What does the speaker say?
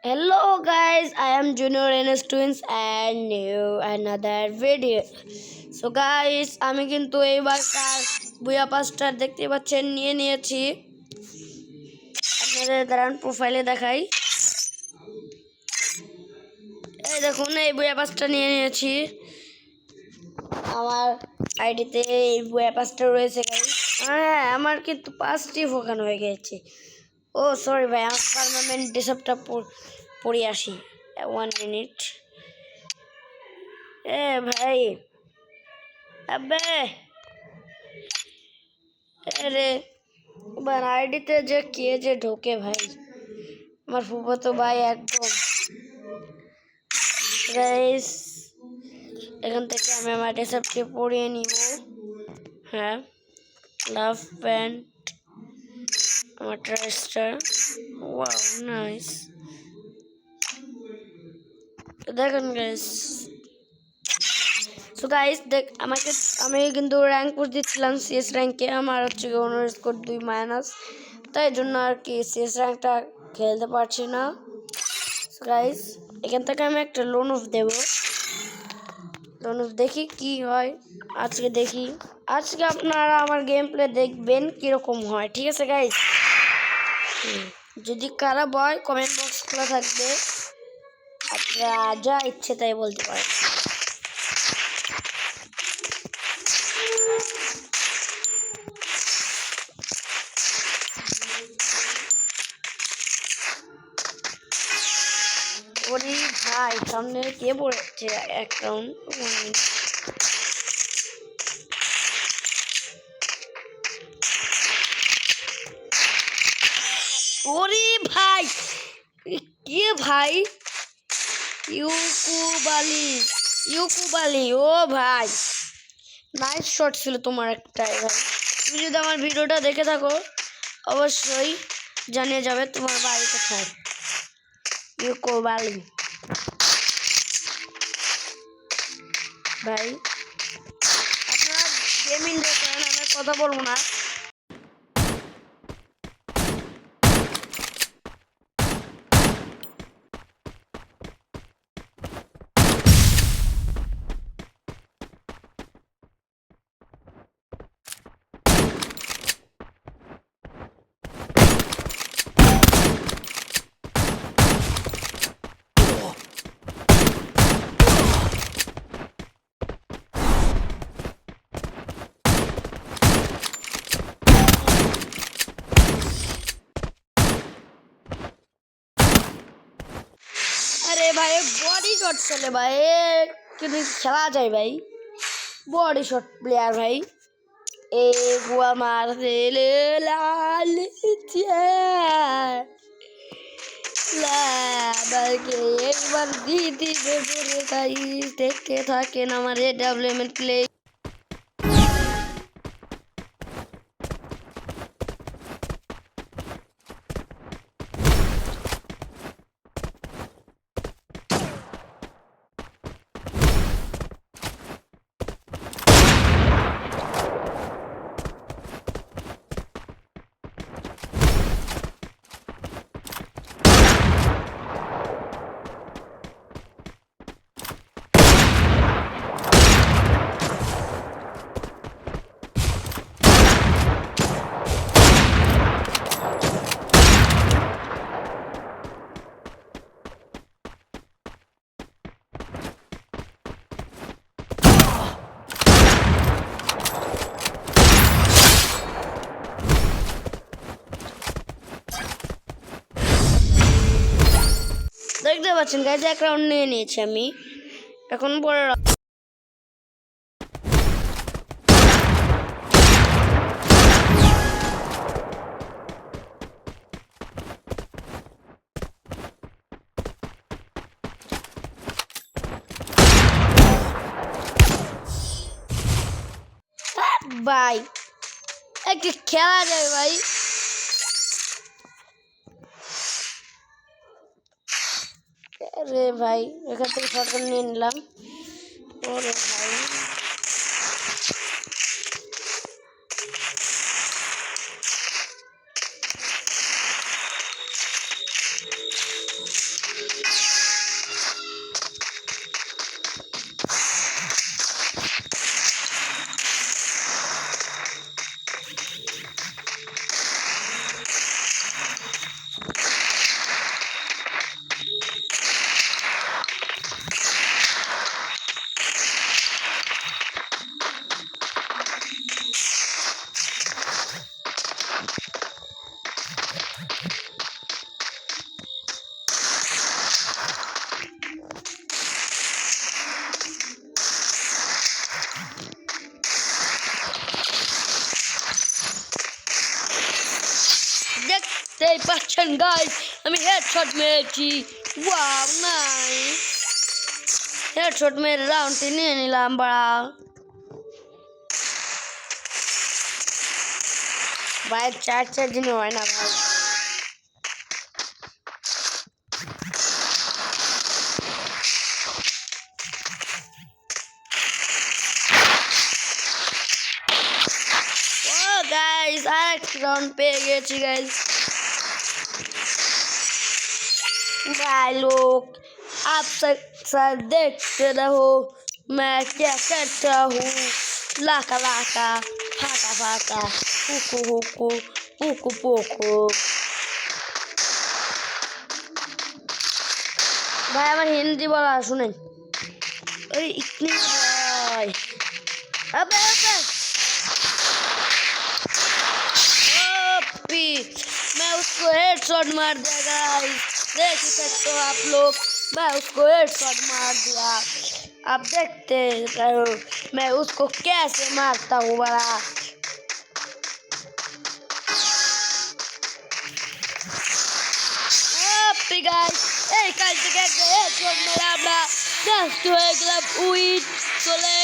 Hello guys, I am Junior NS Twins and new another video. So guys, আমি কিন্তু এইবার কার বুয়া পাস্টার দেখতে পাচ্ছেন নিয়ে নিয়েছি। আপনাদের দাঁড়ান প্রোফাইলে দেখাই। এই দেখুন এই বুয়া পাস্টার নিয়ে নিয়েছি। আমার আইডিতে এই বুয়া পাস্টার রয়েছে গাইস। হ্যাঁ, আমার কিন্তু 5টি ফোকান হয়ে গেছে। ও সরি ভাই, আমার পার্মানেন্ট ডিসঅ্যাপটা পড়ে আসি 1 মিনিট। এ ভাই, আবে আরে এবার আইডিতে যে কে যে ঢোকে ভাই, আমার ফুফাতো ভাই একদম। গাইস, এখান থেকে আমি আমার ডেসক্টপে পড়িয়ে নিব। হ্যাঁ, লাভ প্যান্ট আমার ট্রাইস্টার, ওয়াও নাইস। দেখেন গাইস, সো গাইস আমি কিন্তু র্যাঙ্ক পুশ দিচ্ছিলাম সিএস র্যাঙ্কে। আমার হচ্ছে অনার স্কোর 2 তাই জন্য আর কি সিএস র্যাঙ্কটা খেলতে পারছি না। সো গাইস, এখান থেকে আমি একটা লোন অফ দেবো। লোন অফ দেখি কি হয়। আজকে আপনারা আমার গেম প্লে দেখবেন কিরকম হয়, ঠিক আছে গাইস? যদি খারাপ হয় কমেন্ট বক্স খোলা থাকবে, আপনারা যা ইচ্ছে তাই বলতে পারেন। ওরে ভাই, সামনে কে পড়েছে এক রাউন্ড। ওরে ভাই, কে ভাই? ইউকুবালি, ও ভাই নাইস শট ছিল তোমার একটাই ভাই। তুমি যদি আমার ভিডিওটা দেখে থাকো অবশ্যই জানিয়ে যাবে তোমার বাড়ি কোথায়। ইউকুবালি ভাই, আপনারা গেমিং দেখেন, আমি কথা বলবো না। আরে ভাই, বডি শট চলে ভাই, কিন্তু খেলা যায় ভাই। বডি শট প্লেয়ার ভাই। আমার লাল একবার দিদি বেবরে তাই দেখতে থাকেন আমার ডেভেলপমেন্ট প্লে। দেখতে পাচ্ছেন গাইজ, এক রাউন্ড নিয়ে নিয়েছি আমি। এখন পরে ভাই একটা খেলা যায় ভাই। আরে ভাই, এখান থেকে শটগান নিয়ে নিলাম। ওরে ভাই, দেখছেন গাইস আমি হেডশট মেরেছি ওয়াও নাইস হেডশট মেরে রাউন্ডটি নিয়ে নিলাম বড়া ভাই চার দিন হয় না ভাই गाइस आठ राउंड पे गए थे गाइस भाई लोग आप सब देखते रहो मैं क्या करता हूँ लाका लाका फाका फाका हुकू हुकू पुकू पुकू भाई हमारे हिंदी बोला सुने अरे इतनी भाई अबे अबे मैं उसको हेडशॉट मार दिया गाइस देख सकते हो आप लोग मैं उसको हेडशॉट मार दिया आप देखते रहो मैं उसको कैसे मारता हूँ बड़ा गाइस এই কাল থেকে একটা হেডশট মারা আমরা জাস্ট হয়ে গেলাম উইন চলে